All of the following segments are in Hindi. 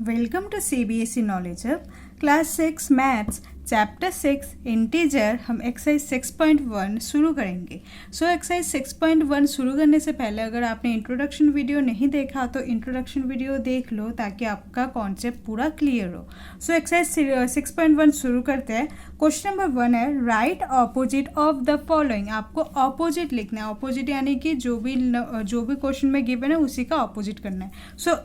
Welcome to CBSE knowledge hub class 6 maths chapter 6 integer. हम एक्सरसाइज 6.1 शुरू करेंगे। एक्सरसाइज 6.1 शुरू करने से पहले अगर आपने इंट्रोडक्शन वीडियो नहीं देखा तो इंट्रोडक्शन वीडियो देख लो ताकि आपका कॉन्सेप्ट पूरा क्लियर हो। एक्सरसाइज 6.1 शुरू करते हैं। क्वेश्चन नंबर 1 है right opposite of the following. आपको ऑपोजिट लिखना है। ऑपोजिट यानी कि जो भी क्वेश्चन में गिवन है उसी का ऑपोजिट करना है।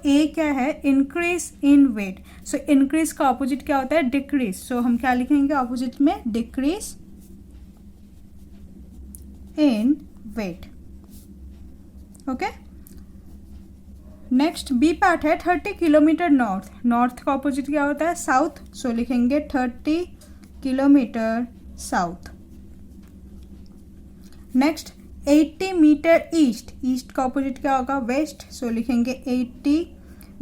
ए क्या है? Increase in weight. इंक्रीज का ऑपोजिट क्या होता है? डिक्रीज। हम क्या लिखेंगे ऑपोजिट में? Decrease in weight. Okay, next B part है 30 किलोमीटर नॉर्थ। नॉर्थ का ऑपोजिट क्या होता है? साउथ। लिखेंगे 30 kilometre south. Next 80 metre east. East का ऑपोजिट क्या होगा? वेस्ट। लिखेंगे 80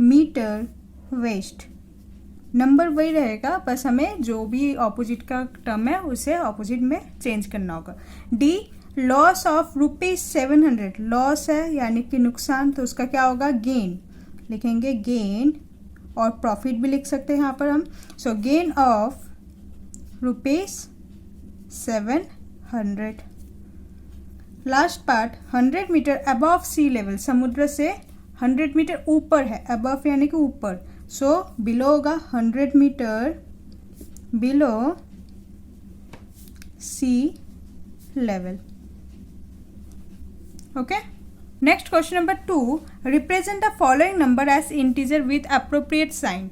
मीटर वेस्ट। नंबर वही रहेगा, बस हमें जो भी ऑपोजिट का टर्म है उसे ऑपोजिट में चेंज करना होगा। De los of ₹700। लॉस है यानी कि नुकसान, तो उसका क्या होगा? गेन। लिखेंगे गेन, और प्रॉफिट भी लिख सकते हैं यहाँ पर हम। Gain of ₹700। Last part 100 metre above sea level. समुद्र से 100 मीटर ऊपर है। अबव यानी कि ऊपर, बिलो होगा 100 metre below sea level. Okay, next question number 2 represent the following number as integer with appropriate sign.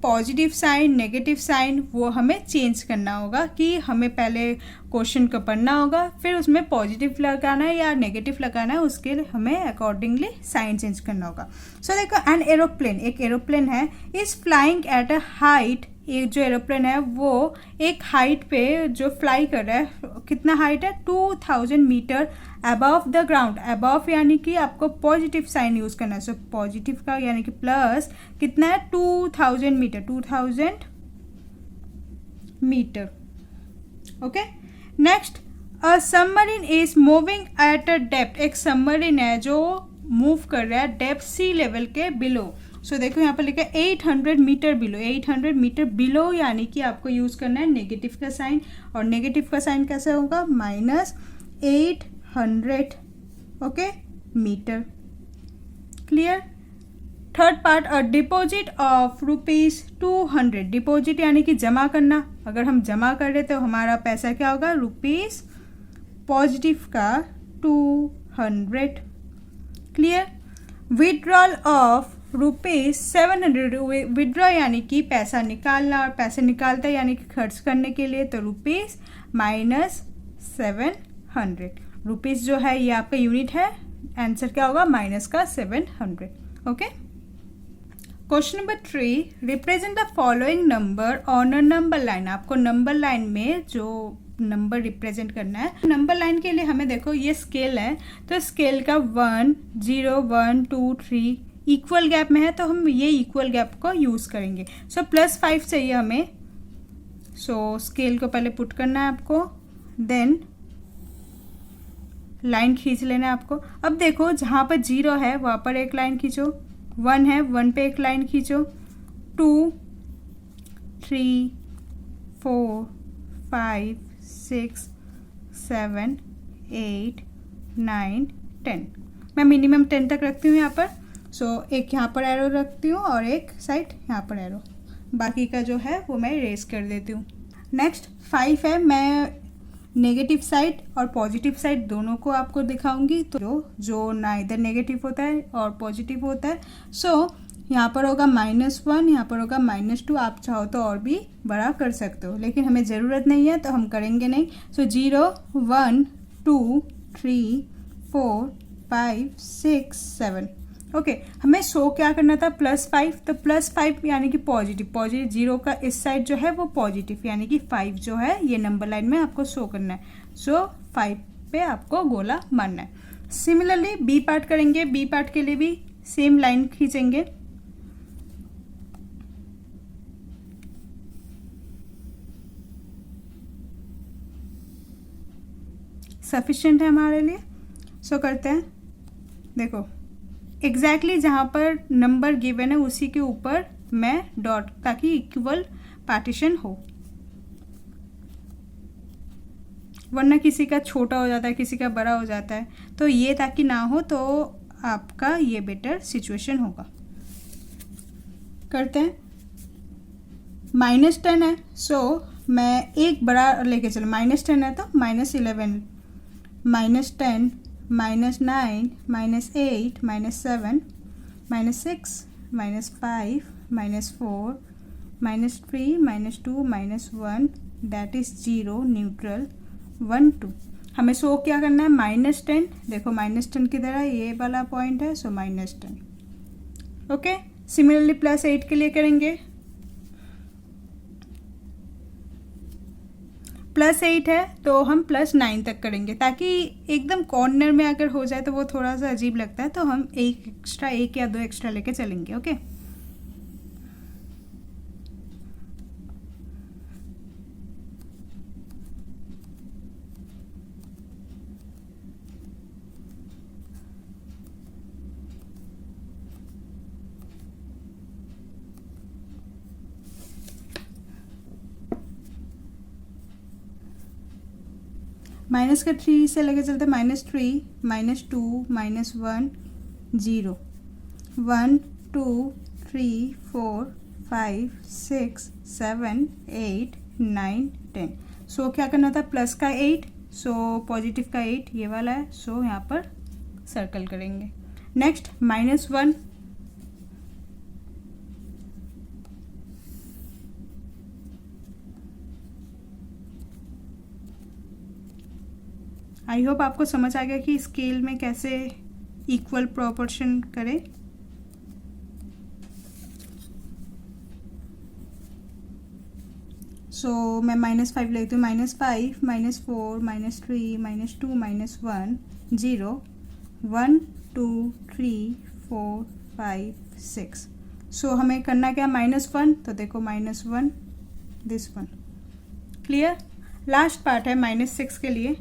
Positive sign, negative sign वो हमें चेंज करना होगा कि हमें पहले क्वेश्चन को पढ़ना होगा, फिर उसमें पॉजिटिव लगाना है या नेगेटिव लगाना है, उसके लिए हमें अकॉर्डिंगली साइन चेंज करना होगा। देखो एन एरोप्लेन, एक एरोप्लेन है, is flying at a height. एक जो एरोप्लेन है वो एक हाइट पे जो फ्लाई कर रहा है, कितना हाइट है? 2000 metre above the ground. Above यानी कि आपको पॉजिटिव साइन यूज करना है। पॉजिटिव का यानी कि प्लस कितना है? 2000 metre. 2000 metre. Okay, next a submarine is moving at a depth. एक सबमरीन है जो मूव कर रहा है डेप्थ सी लेवल के बिलो। देखो यहाँ पर लिखा है 800 मीटर बिलो। 800 मीटर बिलो यानी कि आपको यूज करना है नेगेटिव का साइन, और नेगेटिव का साइन कैसे होगा? -800 okay metre. Clear. Third part a deposit of ₹200। Deposit यानी कि जमा करना। अगर हम जमा कर रहे तो हमारा पैसा क्या होगा? रुपीस पॉजिटिव का 200। क्लियर। Withdrawal of ₹700। विड्रॉ यानी कि पैसा निकालना, और पैसे निकालते यानी कि खर्च करने के लिए, तो रुपीस -700। रुपीस जो है ये आपका यूनिट है, आंसर क्या होगा? माइनस का 700। Okay, question number 3 represent the following number on a number line. आपको नंबर लाइन में जो नंबर रिप्रेजेंट करना है। नंबर लाइन के लिए हमें देखो ये स्केल है, तो स्केल का 1 0 1 2 3 इक्वल गैप में है, तो हम ये इक्वल गैप को यूज करेंगे। +5 चाहिए हमें। स्केल को पहले पुट करना है आपको, देन लाइन खींच लेना है आपको। अब देखो जहाँ पर 0 है वहाँ पर एक लाइन खींचो, 1 है 1 पे एक लाइन खींचो, 2 3 4 5 6 7 8 9 10। मैं मिनिमम 10 तक रखती हूँ यहाँ पर। एक यहाँ पर एरो रखती हूँ और एक साइड यहाँ पर एरो, बाकी का जो है वो मैं इरेज कर देती हूँ। नेक्स्ट 5 है, मैं नेगेटिव साइड और पॉजिटिव साइड दोनों को आपको दिखाऊंगी, तो जो ना इधर नेगेटिव होता है और पॉजिटिव होता है। यहाँ पर होगा -1, यहाँ पर होगा -2। आप चाहो तो और भी बड़ा कर सकते हो, लेकिन हमें ज़रूरत नहीं है तो हम करेंगे नहीं। 0 1 2 3 4 5 6 7। ओके, हमें क्या करना था? +5। तो +5 यानी कि पॉजिटिव। 0 का इस साइड जो है वो पॉजिटिव, यानी कि 5 जो है ये नंबर लाइन में आपको शो करना है। 5 पे आपको गोला मारना है। सिमिलरली बी पार्ट करेंगे। बी पार्ट के लिए भी सेम लाइन खींचेंगे। सफिशिएंट है हमारे लिए। करते हैं। देखो एग्जैक्टली जहाँ पर नंबर गिवन है उसी के ऊपर मैं डॉट, ताकि इक्वल पार्टीशन हो, वरना किसी का छोटा हो जाता है, किसी का बड़ा हो जाता है, तो ये ताकि ना हो, तो आपका ये बेटर सिचुएशन होगा। करते हैं। -10 है, सो मैं एक बड़ा लेके चलो, -10 है तो -11, -10, -9, -8, -7, -6, -5, -4, -3, -2, -1, दैट इज 0, न्यूट्रल, 1, 2। हमें शो क्या करना है, -10, देखो -10 किधर है, ये वाला पॉइंट है, सो -10। ओके, सिमिलरली +8 के लिए करेंगे। +8 है तो हम +9 तक करेंगे, ताकि एकदम कॉर्नर में अगर हो जाए तो वो थोड़ा सा अजीब लगता है, तो हम एक या दो एक्स्ट्रा लेके चलेंगे। ओके, -3 से लेके चलते, -3, -2, -1, 0, 1, 2, 3, 4, 5, 6, 7, 8, 9, 10। सो क्या करना था, प्लस का 8, सो पॉजिटिव का 8 ये वाला है, सो यहाँ पर सर्कल करेंगे। नेक्स्ट -1, आई होप आपको समझ आ गया कि स्केल में कैसे इक्वल प्रोपोर्शन करें। सो मैं -5 लेती हूँ, -5, -4, -3, -2, -1, 0, 1, 2, 3, 4, 5, 6। सो हमें करना क्या, -1, तो देखो -1, this one. Clear. Last part है -6 के लिए।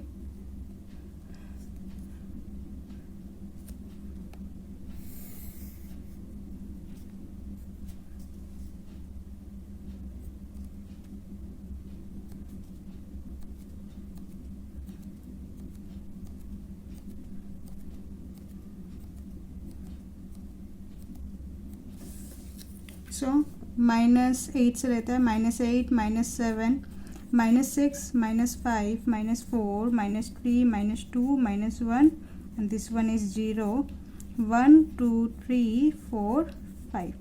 सो -8 से रहता है, -8, -7, -6, -5, -4, -3, -2, -1, and this one is 0, 1, 2, 3, 4, 5।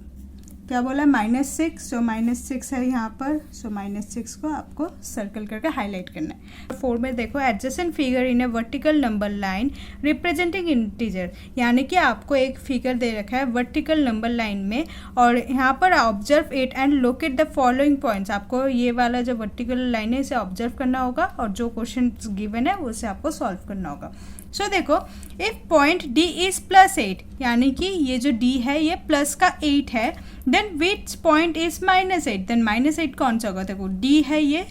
क्या बोला, -6, सो -6 है यहाँ पर, सो -6 को आपको सर्कल करके हाईलाइट करना है। 4 में देखो, adjacent figure in A vertical number line representing integer, यानी कि आपको एक फिगर दे रखा है वर्टिकल नंबर लाइन में, और यहाँ पर observe it and locate the following points. आपको ये वाला जो वर्टिकल लाइन है इसे ऑब्जर्व करना होगा, और जो क्वेश्चन गिवन है उसे आपको सॉल्व करना होगा। सो देखो, इफ पॉइंट डी इज +8, यानी कि ये जो डी है ये प्लस का 8 है, then which point is -8, then -8 कौन सा होगा, देखो डी है ये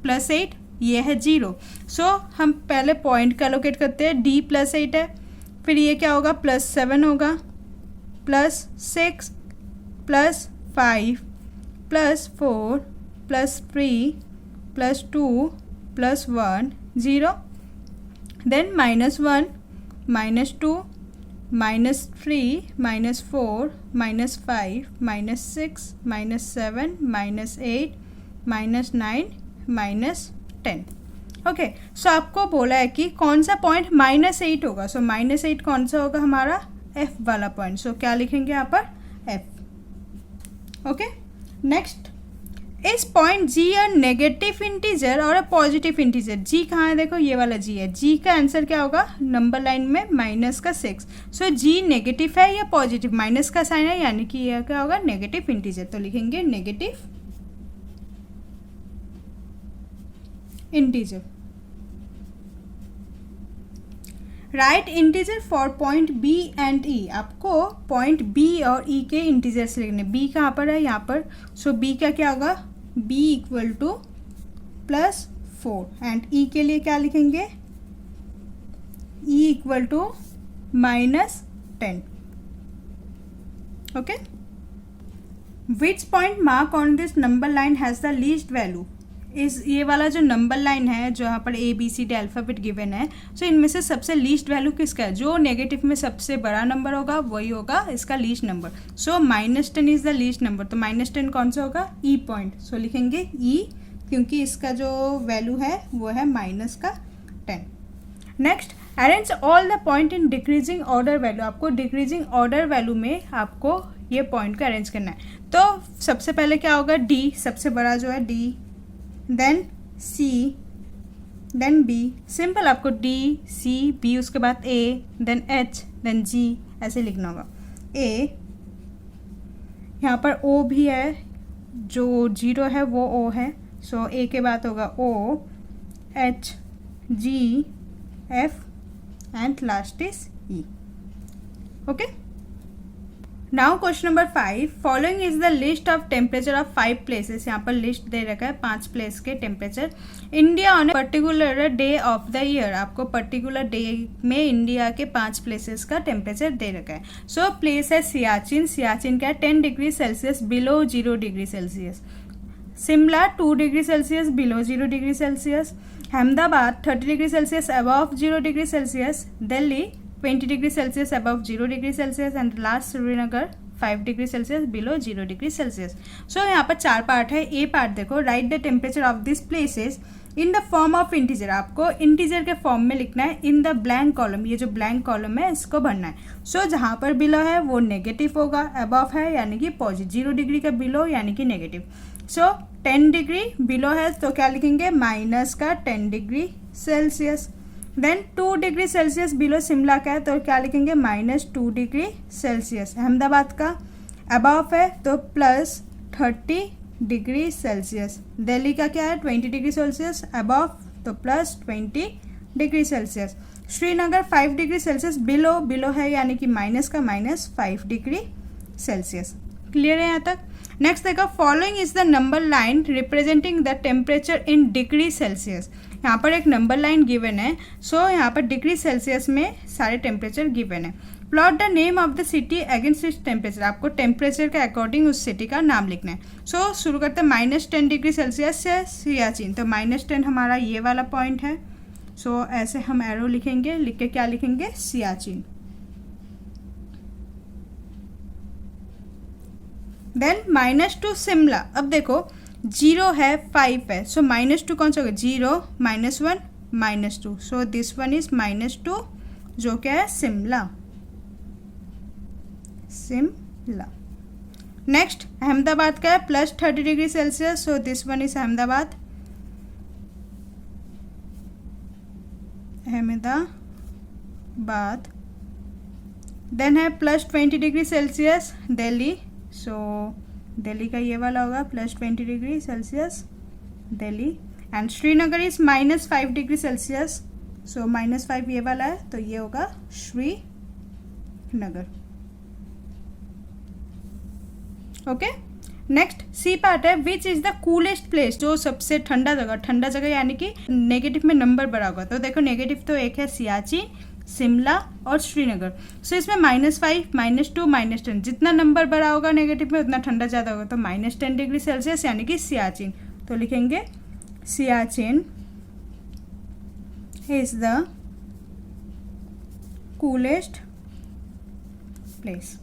+8, ये है 0। सो हम पहले पॉइंट का लोकेट करते हैं, डी +8 है, फिर ये क्या होगा, +7 होगा, +6, +5, +4, +3, +2, +1, 0, then -1, -2, -3, -4, -5, -6, -7, -8, -9, -10। ओके, सो आपको बोला है कि कौन सा पॉइंट -8 होगा, सो -8 कौन सा होगा, हमारा F वाला पॉइंट। सो क्या लिखेंगे यहाँ पर, F। ओके, नेक्स्ट, इस point G a negative integer और अ पॉजिटिव इंटीजर। G कहाँ है, देखो ये वाला G है, G का आंसर क्या होगा, नंबर लाइन में -6। सो G नेगेटिव है या पॉजिटिव, माइनस का साइन है, यानी कि यह क्या होगा, नेगेटिव इंटीजर, तो लिखेंगे negative integer. Right integer for point B and E, आपको पॉइंट B और E के इंटीजर्स लिखने। B कहाँ पर है, यहाँ पर, सो B का क्या होगा, B = +4, एंड E के लिए क्या लिखेंगे, E = -10। Okay, which point mark on this number line has the least value. इस ये वाला जो नंबर लाइन है, जो यहाँ पर ABCD अल्फ़ाबेट गिवन है, सो इनमें से सबसे लीस्ट वैल्यू किसका है? जो नेगेटिव में सबसे बड़ा नंबर होगा वही होगा इसका least number. So -10 is the least number. तो -10 कौन सा होगा? ई पॉइंट। सो लिखेंगे ई, क्योंकि इसका जो वैल्यू है वो है -10। Next, arrange all the point in decreasing order value. आपको डिक्रीजिंग ऑर्डर वैल्यू में आपको ये पॉइंट को अरेंज करना है। तो सबसे पहले क्या होगा? डी, सबसे बड़ा जो है डी, देन सी, देन बी। सिंपल, आपको डी सी बी, उसके बाद ए, देन एच, देन जी, ऐसे लिखना होगा। ए, यहाँ पर ओ भी है, जो 0 है वो ओ है, सो ए के बाद होगा O, H, G, F and last is E. Okay, now question number 5, following is the list of temperature of 5 places. यहाँ पर लिस्ट दे रखा है 5 प्लेस के temperature India on a particular day of the year. आपको पर्टिकुलर डे में इंडिया के 5 प्लेसेस का टेम्परेचर दे रखा है। सो प्लेस है सियाचिन, सियाचिन का 10 degree Celsius below 0 degree Celsius. Shimla 2 degree Celsius below 0 degree Celsius. Ahmedabad 30 degree Celsius above 0 degree Celsius. Delhi 20 degree Celsius above 0 degree Celsius and last Srinagar 5 degree Celsius below 0 degree Celsius. So यहाँ पर 4 पार्ट है। ए पार्ट देखो, write the temperature of this places in the form of integer. आपको इंटीजर के फॉर्म में लिखना है इन द ब्लैंक कॉलम। ये जो ब्लैंक कॉलम है इसको भरना है। सो जहाँ पर बिलो है वो नेगेटिव होगा, अबव है यानी कि पॉजिटिव, 0 डिग्री का बिलो यानी कि नेगेटिव। सो 10 डिग्री बिलो है तो क्या लिखेंगे? -10 degree Celsius. Then 2 degree Celsius below Shimla का है तो क्या लिखेंगे? -2 डिग्री सेल्सियस। अहमदाबाद का अबव है तो +30 डिग्री सेल्सियस। दिल्ली का क्या है? 20 डिग्री सेल्सियस अबव तो +20 degree Celsius. Srinagar 5 degree Celsius below, below है यानी कि माइनस का -5 डिग्री सेल्सियस। क्लियर है यहाँ तक? नेक्स्ट देखो, following is the number line representing the temperature in degree Celsius. यहाँ पर एक नंबर लाइन गिवन है। सो यहाँ पर डिग्री सेल्सियस में सारे टेम्परेचर गिवन है। Plot the name of the city against its temperature. आपको टेम्परेचर के अकॉर्डिंग उस सिटी का नाम लिखना है। सो शुरू करते हैं -10 डिग्री सेल्सियस से सियाचिन। तो -10 हमारा ये वाला पॉइंट है। सो ऐसे हम एरो लिखेंगे, लिख के क्या लिखेंगे? सियाचिन। देन -2 शिमला। अब देखो 0 है, 5 है, सो -2 कौन सा होगा? 0, -1, -2। सो दिस वन इज -2, जो क्या है? शिमला, शिमला। नेक्स्ट अहमदाबाद का है +30 degree Celsius. So this one is Ahmedabad, Ahmedabad. Then है +20 डिग्री सेल्सियस दिल्ली। सो दिल्ली का ये वाला होगा +20 degree Celsius Delhi. And Srinagar is -5 degree Celsius. So -5 ये वाला है तो ये होगा Srinagar. Okay, next C part है, which is the coolest place. जो सबसे ठंडा जगह, ठंडा जगह यानी कि नेगेटिव में नंबर बड़ा होगा। तो देखो नेगेटिव तो एक है सियाचिन, शिमला और श्रीनगर। सो इसमें -5, -2, -10, जितना नंबर बड़ा होगा नेगेटिव में उतना ठंडा ज़्यादा होगा। तो -10 डिग्री सेल्सियस यानी कि सियाचिन। तो लिखेंगे Siachen is the coolest place.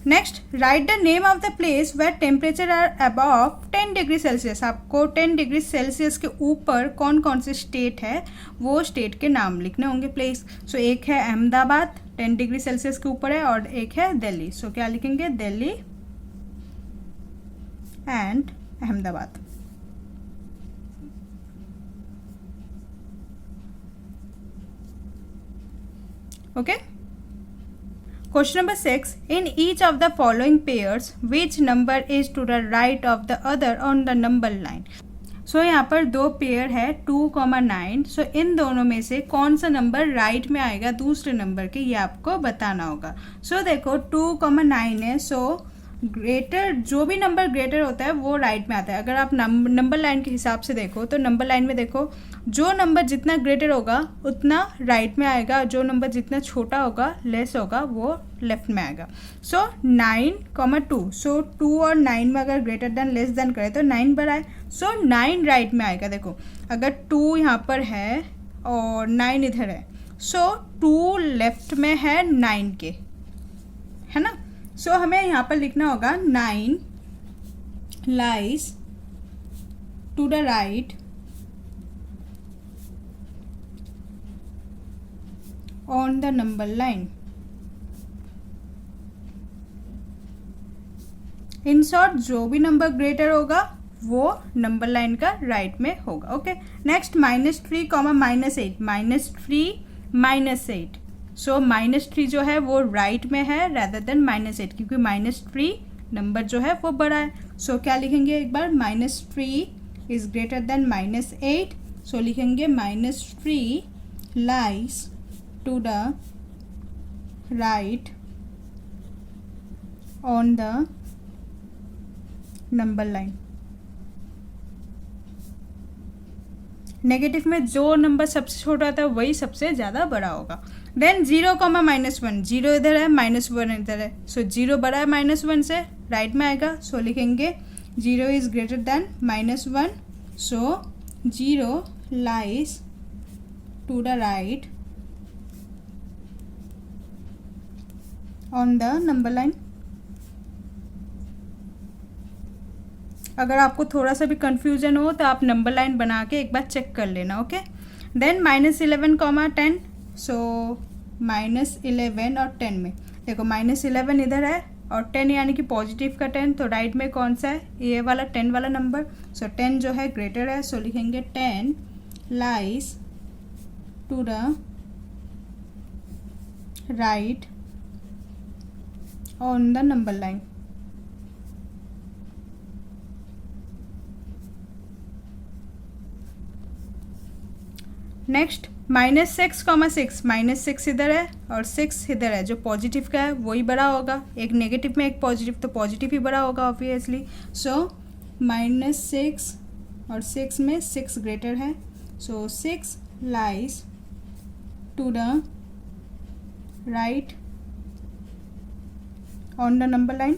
Next, write the name of the place where temperature are above 10 degree Celsius. आपको 10 डिग्री सेल्सियस के ऊपर कौन कौन से स्टेट है वो स्टेट के नाम लिखने होंगे प्लेस। सो एक है अहमदाबाद 10 डिग्री सेल्सियस के ऊपर है, और एक है दिल्ली। सो क्या लिखेंगे? Delhi and Ahmedabad. Okay, Question number 6. In each of the following pairs, which number is to the right of the other on the number line? So यहाँ पर 2 पेयर है 2,9। सो इन दोनों में से कौन सा नंबर राइट में आएगा दूसरे नंबर के, ये आपको बताना होगा। सो देखो 2,9 है। सो ग्रेटर, जो भी नंबर ग्रेटर होता है वो राइट में आता है। अगर आप नंबर लाइन के हिसाब से देखो तो नंबर लाइन में देखो, जो नंबर जितना ग्रेटर होगा उतना राइट में आएगा, जो नंबर जितना छोटा होगा, लेस होगा, वो लेफ्ट में आएगा। सो 9, 2, सो 2 और 9 में अगर ग्रेटर देन लेस देन करें तो 9 बड़ा है, सो 9 राइट में आएगा। देखो अगर 2 यहाँ पर है और 9 इधर है, सो 2 लेफ्ट में है 9 के, है ना। सो हमें यहाँ पर लिखना होगा 9 lies to the right on the number line. In short जो भी नंबर ग्रेटर होगा वो नंबर लाइन का राइट में होगा। Okay, next -3, -8, -3, -8। सो -3 जो है वो राइट में है rather देन -8, क्योंकि -3 नंबर जो है वो बड़ा है। सो क्या लिखेंगे एक बार, -3 इज ग्रेटर देन -8, सो लिखेंगे -3 lies to the right on the number line. Negative में जो नंबर सबसे छोटा होता है वही सबसे ज़्यादा बड़ा होगा। देन 0, -1, 0 इधर है, -1 इधर है, सो 0 बड़ा है -1 से, राइट में आएगा। सो लिखेंगे 0 is greater than -1, so 0 lies to the right on the number line. अगर आपको थोड़ा सा भी कंफ्यूजन हो तो आप नंबर लाइन बना के एक बार चेक कर लेना। ओके, देन -11, 10, सो -11 और 10 में देखो, -11 इधर है और 10 यानी कि पॉजिटिव का 10, तो राइट में कौन सा है, ये वाला 10 वाला नंबर। सो 10 जो है ग्रेटर है, सो लिखेंगे 10 lies to the right on the number line. Next -6, 6 इधर है और 6 इधर है, जो पॉजिटिव का है वही बड़ा होगा, एक नेगेटिव में एक पॉजिटिव, तो पॉजिटिव ही बड़ा होगा ऑब्वियसली। सो -6 और 6 में 6 ग्रेटर है, so 6 lies to the right on the number line.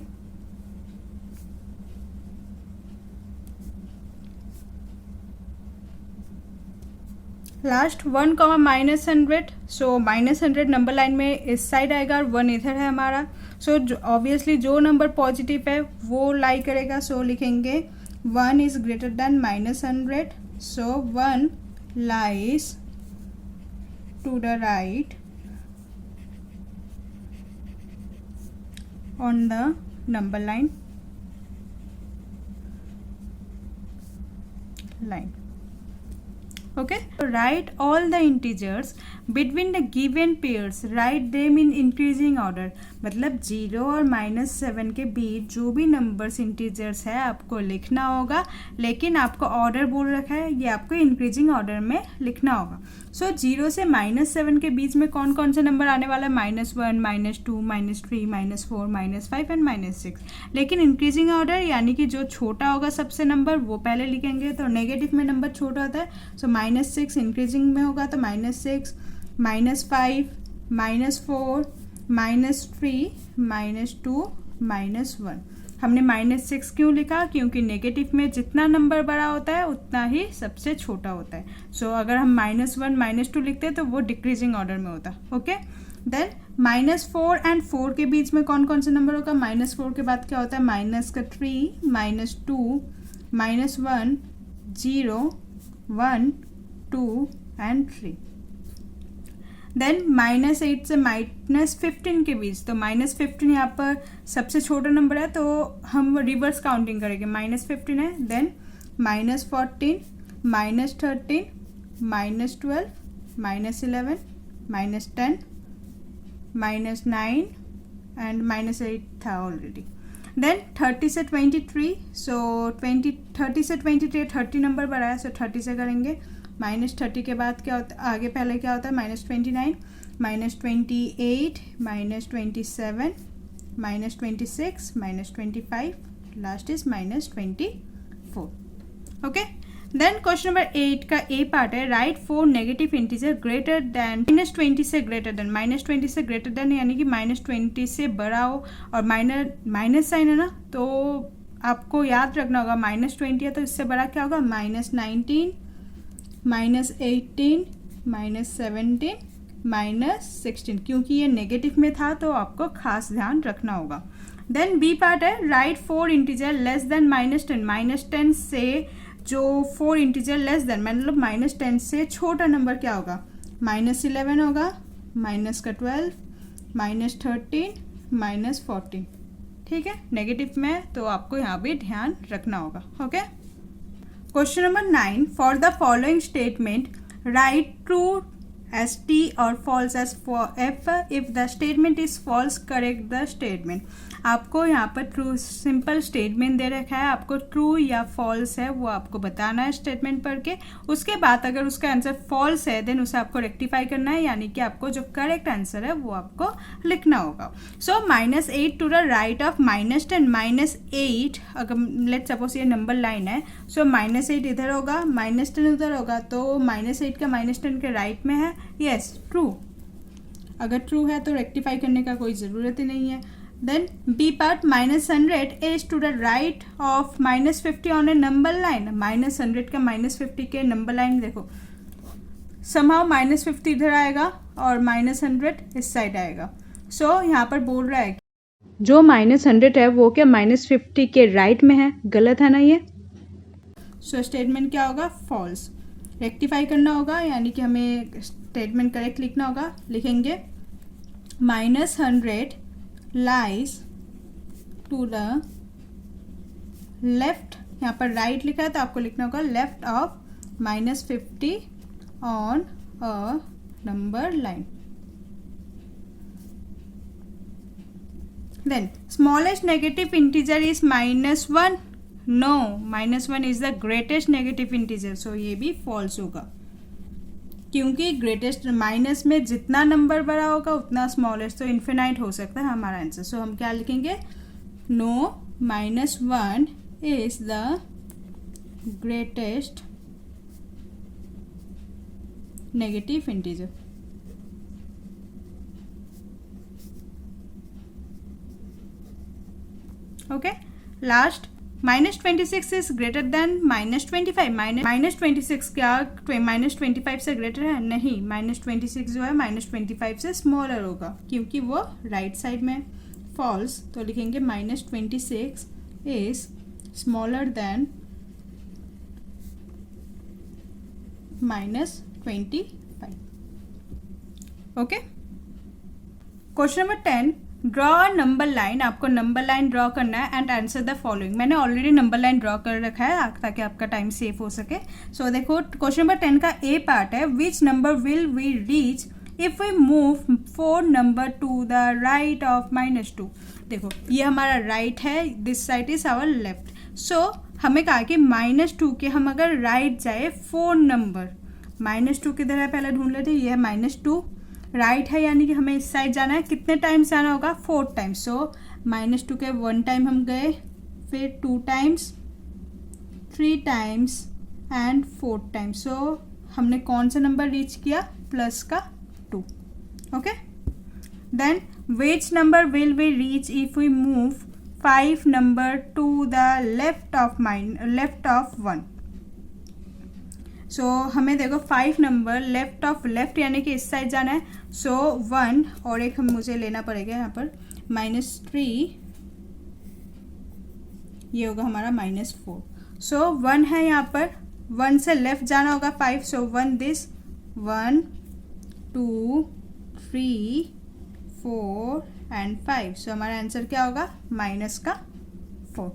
Last 1, -100, सो -100 नंबर लाइन में इस साइड आएगा और 1 इधर है हमारा। सो ऑब्वियसली जो नंबर पॉजिटिव है वो लाई करेगा, सो लिखेंगे 1 is greater than -100, so 1 lies to the right on the number line. Okay, so write all the integers between the given pairs, write them in increasing order। मतलब 0 और -7 के बीच जो भी नंबर्स इंटीजर्स है आपको लिखना होगा, लेकिन आपको ऑर्डर बोल रखा है, ये आपको इंक्रीजिंग ऑर्डर में लिखना होगा। सो 0 से -7 के बीच में कौन कौन से नंबर आने वाला है, -1, -2, -3, -4, -5 एंड -6। लेकिन इंक्रीजिंग ऑर्डर यानी कि जो छोटा होगा सबसे नंबर वो पहले लिखेंगे, तो नेगेटिव में नंबर छोटा होता है, सो -6 इंक्रीजिंग में होगा तो -6, -5, -4, -3, -2, -1। हमने -6 क्यों लिखा, क्योंकि नेगेटिव में जितना नंबर बड़ा होता है उतना ही सबसे छोटा होता है। सो अगर हम -1, -2 लिखते हैं तो वो डिक्रीजिंग ऑर्डर में होता। ओके, देन -4 एंड 4 के बीच में कौन कौन सा नंबर होगा, -4 के बाद क्या होता है, -3, -2, -1, 0, 1, 2 एंड 3। देन -8 से -15 के बीच, तो -15 यहाँ पर सबसे छोटा नंबर है तो हम रिवर्स काउंटिंग करेंगे, -15 है, देन -14, -13, -12, -11, -10, -9 एंड -8 था ऑलरेडी। देन 30 से 23, सो 30 से 23 30 नंबर बढ़ा है, सो 30 से करेंगे। -30 के बाद क्या होता है, आगे पहले क्या होता है, -29, -28, -27, -26, -25, last is -24. Okay, then question number 8 का ए पार्ट है, right 4 negative integer greater than -20 से ग्रेटर देन, -20 से ग्रेटर देन यानी कि -20 से बड़ा हो और माइनस साइन है ना, तो आपको याद रखना होगा -20 है तो इससे बड़ा क्या होगा, -19, -18, -17, -16, क्योंकि ये नेगेटिव में था तो आपको खास ध्यान रखना होगा. देन बी पार्ट है, राइट 4 इंटीजर लेस देन -10, -10 से जो 4 इंटीजर लेस देन मतलब -10 से छोटा नंबर क्या होगा, -11 होगा, -12, -13, -14. ठीक है, नेगेटिव में तो आपको यहाँ भी ध्यान रखना होगा. Okay, question number 9, for the following statement right true as T or false as for F. if the statement is false correct the statement. आपको यहाँ पर ट्रू सिंपल स्टेटमेंट दे रखा है, आपको ट्रू या फॉल्स है वो आपको बताना है स्टेटमेंट पढ़ के. उसके बाद अगर उसका आंसर फॉल्स है देन उसे आपको रेक्टिफाई करना है, यानी कि आपको जो करेक्ट आंसर है वो आपको लिखना होगा. सो -8 टू द राइट ऑफ -10, -8 अगर लेट सपोज ये नंबर लाइन है, सो -8 इधर होगा, -10 उधर होगा, तो -8 का -10 के राइट में है. Yes, true. अगर ट्रू है तो रेक्टिफाई करने का कोई ज़रूरत ही नहीं है. Then B part, -100 is to the right of -50 on a number line. -100 का -50 के नंबर लाइन देखो, समहाउ -50 इधर आएगा और -100 इस साइड आएगा. सो यहाँ पर बोल रहा है जो -100 है वो क्या -50 के राइट में है, गलत है ना ये. सो स्टेटमेंट क्या होगा, फॉल्स. रेक्टिफाई करना होगा, यानी कि हमें स्टेटमेंट करेक्ट लिखना होगा. लिखेंगे -100 लाइज टू द लेफ्ट, यहाँ पर राइट लिखा है तो आपको लिखना होगा left of -50 on a number line. Then smallest negative integer is -1. No, -1 is the greatest negative integer. So ये भी फॉल्स होगा, क्योंकि ग्रेटेस्ट माइनस में जितना नंबर बड़ा होगा उतना स्मॉलेस्ट, तो इन्फिनाइट हो सकता है हमारा आंसर. सो हम क्या लिखेंगे, no, -1 is the greatest negative integer. Okay, last, -26 is greater than -25. -26 क्या -25 से ग्रेटर है? नहीं, -26 जो है -25 से स्मॉलर होगा, क्योंकि वो राइट साइड में. फॉल्स, तो लिखेंगे -26 is smaller than -25. Okay, question number 10, draw a number line. आपको नंबर लाइन ड्रॉ करना है एंड आंसर द फॉलोइंग. मैंने ऑलरेडी नंबर लाइन ड्रॉ कर रखा है ताकि आपका टाइम सेव हो सके. सो देखो, क्वेश्चन नंबर 10 का ए पार्ट है, which number will we reach if we move 4 number to the right of -2. देखो, ये हमारा राइट है, this side is our left. So हमें कहा कि -2 के हम अगर राइट जाए 4 नंबर, -2 किधर है पहले ढूंढ लेते. ये है -2, राइट है यानी कि हमें इस साइड जाना है. कितने टाइम्स जाना होगा, 4 टाइम्स. सो -2 के 1 टाइम हम गए, फिर 2 times, 3 times and 4 times. So हमने कौन सा नंबर रीच किया, प्लस का 2. Okay, then which number will we reach if we move 5 number to the left of 1. So हमें देखो 5 नंबर लेफ्ट यानी कि इस साइड जाना है. सो 1 और एक हम मुझे लेना पड़ेगा यहाँ पर -3, ये होगा हमारा -4. सो 1 है यहाँ पर, 1 से लेफ्ट जाना होगा 5. सो 1 दिस, 1 2 3 4 एंड 5. सो हमारा आंसर क्या होगा, -4.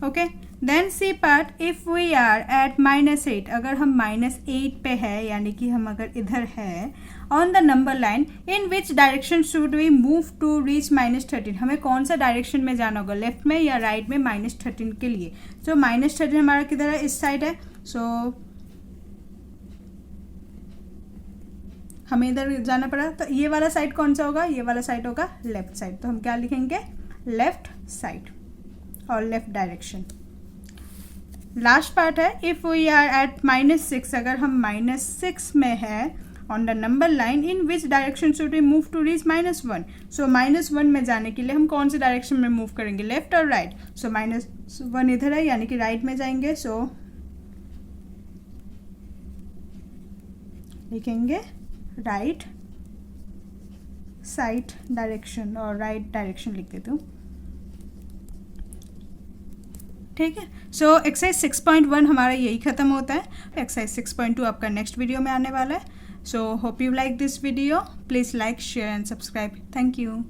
Okay, then C part, if we are at -8. अगर हम -8 पे है यानी कि हम अगर इधर है on the number line, in which direction should we move to reach -13. हमें कौन सा डायरेक्शन में जाना होगा, लेफ्ट में या राइट में -13 के लिए. सो -13 हमारा किधर है, इस साइड है. सो हमें इधर जाना पड़ा, तो ये वाला साइड कौन सा होगा, ये वाला साइड होगा लेफ्ट साइड. तो हम क्या लिखेंगे, लेफ्ट साइड और लेफ्ट डायरेक्शन। लास्ट पार्ट है, इफ़ वी आर एट -6, अगर हम -6 में है on the number line, in which direction should we move to reach -1। So -1 में जाने के लिए हम कौन से डायरेक्शन में मूव करेंगे, लेफ्ट और राइट। सो -1 इधर है यानी कि राइट में जाएंगे। सो लिखेंगे राइट साइड डायरेक्शन और राइट डायरेक्शन लिख देती हूँ, ठीक है। सो एक्सरसाइज 6.1 हमारा यही ख़त्म होता है। एक्सरसाइज 6.2 आपका नेक्स्ट वीडियो में आने वाला है। So hope you like this video, please like, share and subscribe. Thank you.